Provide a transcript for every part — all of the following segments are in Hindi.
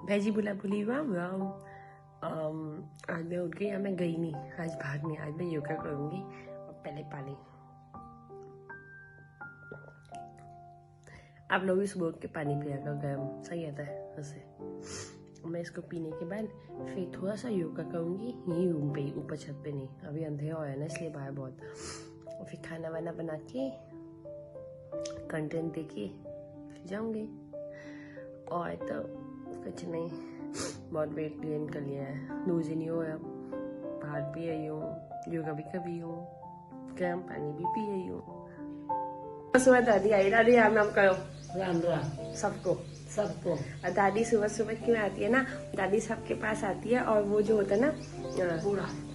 भैजी बुला बुली राम राम। आज मैं उठ गई, मैं गई नहीं आज बाहर नहीं, आज मैं योगा करूँगी और पहले पानी। आप लोग भी सुबह उठ के पानी पिया करो, गर्म सही रहता है उससे। मैं इसको पीने के बाद फिर थोड़ा सा योगा करूँगी यहीं रूम पे ही, ऊपर छत पे नहीं, अभी अंधेरा हो है ना इसलिए बाहर बहुत। और फिर खाना वाना बना के कंटेंट देखे फिर जाऊँगी। और तो कुछ नहीं, बहुत वेट गेन कर लिया है, लूज ही नहीं हो रहा। बाहर भी आई हूँ, योगा भी कभी हूँ, गर्म पानी भी पी आई हूँ। सुबह दादी आई, दादी राम राम करो। राम राम सबको सबको। और दादी सुबह सुबह क्यों आती है ना, दादी सबके पास आती है और वो जो होता है ना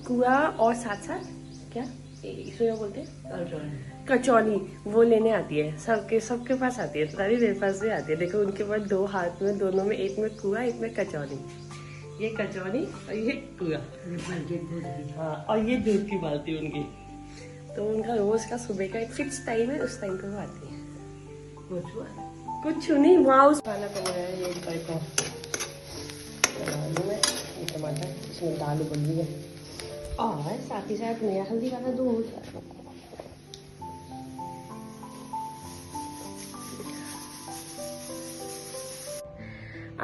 कुआ और साथ साथ क्या इसको क्या बोलते हैं, कचौनी, वो लेने आती है। सबके पास आती है, तो दादी मेरे पास भी आती है। देखो उनके पास दो हाथ में, दोनों में, एक में कुआ एक में कचौनी। ये कचौनी और ये कुआ। हाँ, और ये दूध की बाल्टी उनकी। तो उनका रोज का सुबह का एक फिक्स टाइम है, उस टाइम पे वो आती है। कुछ नहीं, वहाँ उस खाना बन रहा है। ये तड़का आलू है, ये टमाटर, इसमें दाल उबल रही है और साथ ही साथ मेरा हल्दी वाला दूध।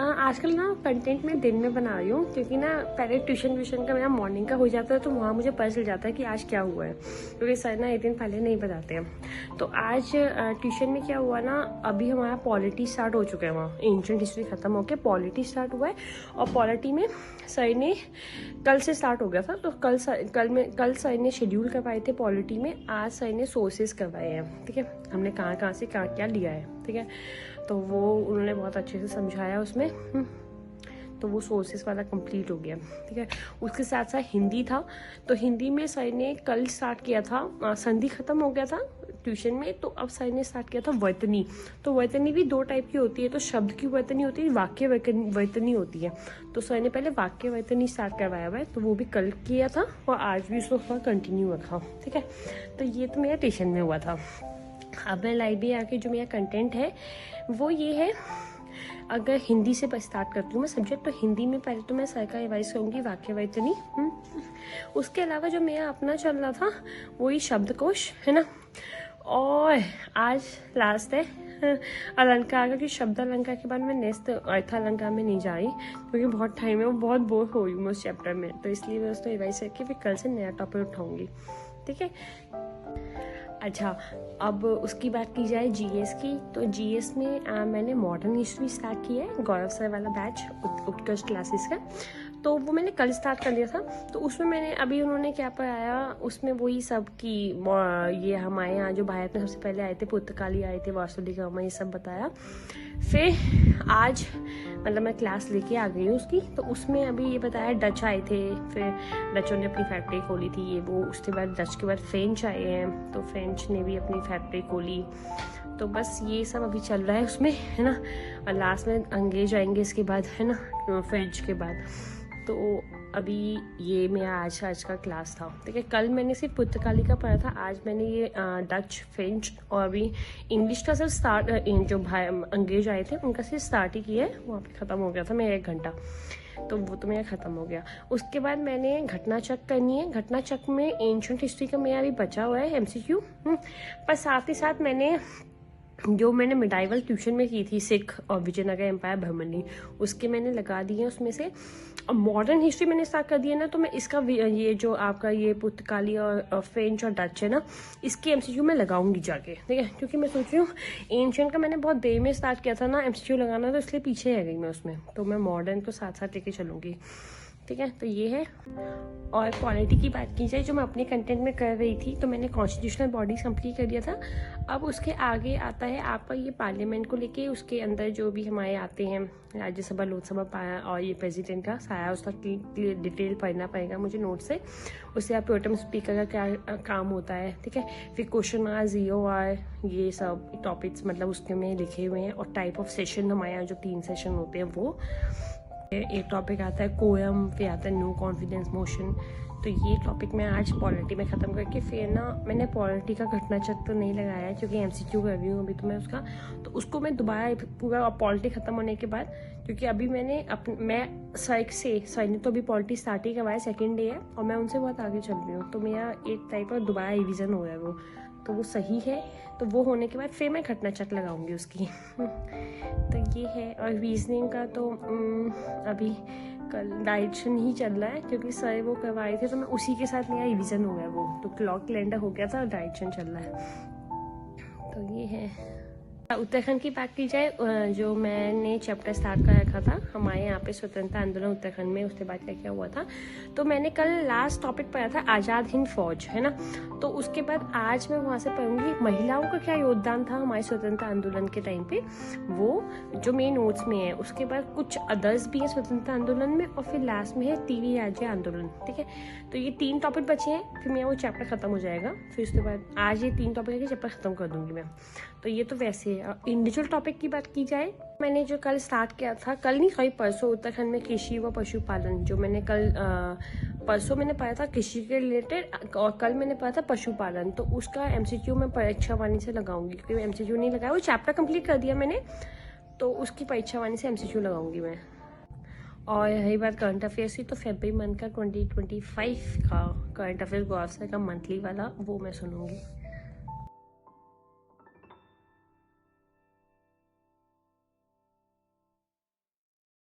आजकल ना कंटेंट मैं दिन में बना रही हूँ, क्योंकि ना पहले ट्यूशन का मेरा मॉर्निंग का हो जाता है, तो वहाँ मुझे पता चल जाता है कि आज क्या हुआ है, क्योंकि सर ना एक दिन पहले नहीं बताते हैं। तो आज ट्यूशन में क्या हुआ ना, अभी हमारा पॉलिटी स्टार्ट हो चुका है, वहाँ एंशिएंट हिस्ट्री खत्म होकर पॉलिटी स्टार्ट हुआ है। और पॉलिटी में सर ने कल से स्टार्ट हो गया था, तो कल सर ने शेड्यूल करवाए थे पॉलिटी में, आज सर ने सोर्सेज करवाए हैं। ठीक है, हमने कहाँ से क्या लिया है। ठीक है, तो वो उन्होंने बहुत अच्छे से समझाया उसमें। तो वो सोर्सेस वाला कंप्लीट हो गया। ठीक है, उसके साथ साथ हिंदी था, तो हिंदी में सर ने कल स्टार्ट किया था, संधि खत्म हो गया था ट्यूशन में, तो अब सर ने स्टार्ट किया था वर्तनी। तो वर्तनी भी दो टाइप की होती है, तो शब्द की वर्तनी होती है, वाक्य वर्तनी होती है। तो सर ने पहले वाक्य वर्तनी स्टार्ट करवाया हुआ है, तो वो भी कल किया था और आज भी उसको थोड़ा कंटिन्यू रखा। ठीक है, तो ये तो मेरा ट्यूशन में हुआ था। अब मैं लाइब्रेरी आके जो मेरा कंटेंट है वो ये है, अगर हिंदी से स्टार्ट करती हूँ मैं सब्जेक्ट, तो हिंदी में पहले तो मैं सर का रिवाइज करूँगी वाक्य वर्तनी। उसके अलावा जो मेरा अपना चल रहा था वही शब्दकोश है ना। और आज लास्ट है अलंकार का, कि शब्द अलंकार के बाद मैं नेक्स्ट अर्थ अलंकार में नहीं जा रही, क्योंकि बहुत टाइम है, वो बहुत बोर हो रही हूँ मैं उस चैप्टर में, तो इसलिए मैं उसको रिवाइज करके फिर कल से नया टॉपिक उठाऊंगी। ठीक है, अच्छा अब उसकी बात की जाए जीएस की, तो जीएस में मैंने मॉडर्न हिस्ट्री स्टार्ट की है, गौरव सर वाला बैच उत्कर्ष क्लासेस का, तो वो मैंने कल स्टार्ट कर दिया था। तो उसमें मैंने अभी उन्होंने क्या पढ़ाया, उसमें वही सब की ये हमारे यहाँ जो भारत में सबसे पहले आए थे, पुर्तगाली आए थे, वासुदेव, ये सब बताया। फिर आज मतलब मैं क्लास लेके आ गई हूँ उसकी, तो उसमें अभी ये बताया डच आए थे, फिर डचों ने अपनी फैक्ट्री खोली थी ये वो, उसके बाद डच के बाद फ्रेंच आए हैं, तो फ्रेंच ने भी अपनी फैक्ट्री खोली। तो बस ये सब अभी चल रहा है उसमें है ना, और लास्ट में अंग्रेज आएंगे इसके बाद है ना, फ्रेंच के बाद। तो अभी ये मेरा आज का क्लास था। ठीक है, कल मैंने सिर्फ पुर्तगाली का पढ़ा था, आज मैंने ये डच, फ्रेंच और अभी इंग्लिश का सिर्फ स्टार्ट, जो अंग्रेज आए थे उनका सिर्फ स्टार्ट ही किया है, वहाँ पे ख़त्म हो गया था मेरा 1 घंटा, तो वो तो मेरा ख़त्म हो गया। उसके बाद मैंने घटना चक्र करनी है, घटना चक्र में एंशिएंट हिस्ट्री का मेरा अभी बचा हुआ है MCQ, पर साथ ही साथ मैंने मिडाइवल ट्यूशन में की थी, सिख और विजयनगर एम्पायर भ्रमणी, उसके मैंने लगा दिए उसमें से। और मॉडर्न हिस्ट्री मैंने स्टार्ट कर दिया ना, तो मैं इसका ये जो आपका ये पुर्तगाली और फ्रेंच और डच है ना, इसके MCQ में लगाऊंगी जाके। ठीक है, क्योंकि मैं सोच रही हूँ एंशिएंट का मैंने बहुत देर में स्टार्ट किया था ना MCQ लगाना, तो इसलिए पीछे रह गई मैं उसमें, तो मैं मॉडर्न को साथ साथ लेके चलूँगी। ठीक है, तो ये है। और पॉलिटी की बात की जाए जो मैं अपने कंटेंट में कर रही थी, तो मैंने कॉन्स्टिट्यूशनल बॉडीज कंप्लीट कर दिया था। अब उसके आगे आता है आपका ये पार्लियामेंट को लेके, उसके अंदर जो भी हमारे आते हैं राज्यसभा, लोकसभा और ये प्रेसिडेंट का सारा, उसका डिटेल पढ़ना पड़ेगा मुझे नोट से। उससे आप प्रोटेम स्पीकर का क्या काम होता है। ठीक है, फिर क्वेश्चन आर, ZOR, ये सब टॉपिक्स मतलब उसके में लिखे हुए हैं, और टाइप ऑफ सेशन हमारे यहाँ जो 3 सेशन होते हैं वो। एक टॉपिक आता है कोयम, फिर आता है नो कॉन्फिडेंस मोशन। तो ये टॉपिक मैं आज पॉलिटी में ख़त्म करके फिर ना मैंने पॉलिटी का घटना चक्र तो नहीं लगाया क्योंकि MCQ कर रही हूँ अभी तो मैं उसका, तो उसको मैं दोबारा पूरा पॉलिटी ख़त्म होने के बाद, क्योंकि अभी मैं सर ने तो अभी पॉलिटी स्टार्ट ही करवाया, सेकेंड डे है और मैं उनसे बहुत आगे चल रही हूँ, तो मेरा एक टाइप का दोबारा रिविज़न हो गया तो वो सही है। तो वो होने के बाद फिर मैं घटना चक्र लगाऊंगी उसकी तो ये है। और रीजनिंग का तो अभी कल डायरेक्शन ही चल रहा है क्योंकि सर वो करवाए थे तो मैं उसी के साथ मेरा रिवीजन हो गया, वो तो क्लॉक कैलेंडर हो गया था और डायरेक्शन चल रहा है। तो ये है। उत्तराखंड की बात की जाए, जो मैंने चैप्टर स्टार्ट कर रखा था हमारे यहाँ पे स्वतंत्रता आंदोलन उत्तराखंड में, उसके बाद क्या क्या हुआ था, तो मैंने कल लास्ट टॉपिक पढ़ा था आज़ाद हिंद फौज, है ना। तो उसके बाद आज मैं वहाँ से पढ़ूंगी महिलाओं का क्या योगदान था हमारे स्वतंत्रता आंदोलन के टाइम पे, वो जो मेन नोट्स में है। उसके बाद कुछ अदर्स भी है स्वतंत्रता आंदोलन में, और फिर लास्ट में है टीवी राज्य आंदोलन, ठीक है। तो ये 3 टॉपिक बचे हैं, फिर मेरा वो चैप्टर खत्म हो जाएगा। फिर उसके बाद आज ये 3 टॉपिक के चैप्टर खत्म कर दूंगी मैं। तो ये तो वैसे है। इंडिविजुअल टॉपिक की बात की जाए, मैंने जो कल स्टार्ट किया था, कल नहीं कहीं परसों, उत्तराखंड में कृषि व पशुपालन, जो मैंने कल परसों मैंने पढ़ा था कृषि के रिलेटेड और कल मैंने पढ़ा था पशुपालन। तो उसका MCQ मैं परीक्षा वाणी से लगाऊंगी क्योंकि MCQ नहीं लगाया, वो चैप्टर कंप्लीट कर दिया मैंने, तो उसकी परीक्षा वाणी से MCQ लगाऊंगी मैं। और यही बात करंट अफेयर्स की, तो फरवरी मंथ का 2025 का करंट अफेयर्स गौरव सर का मंथली वाला वो मैं सुनूंगी।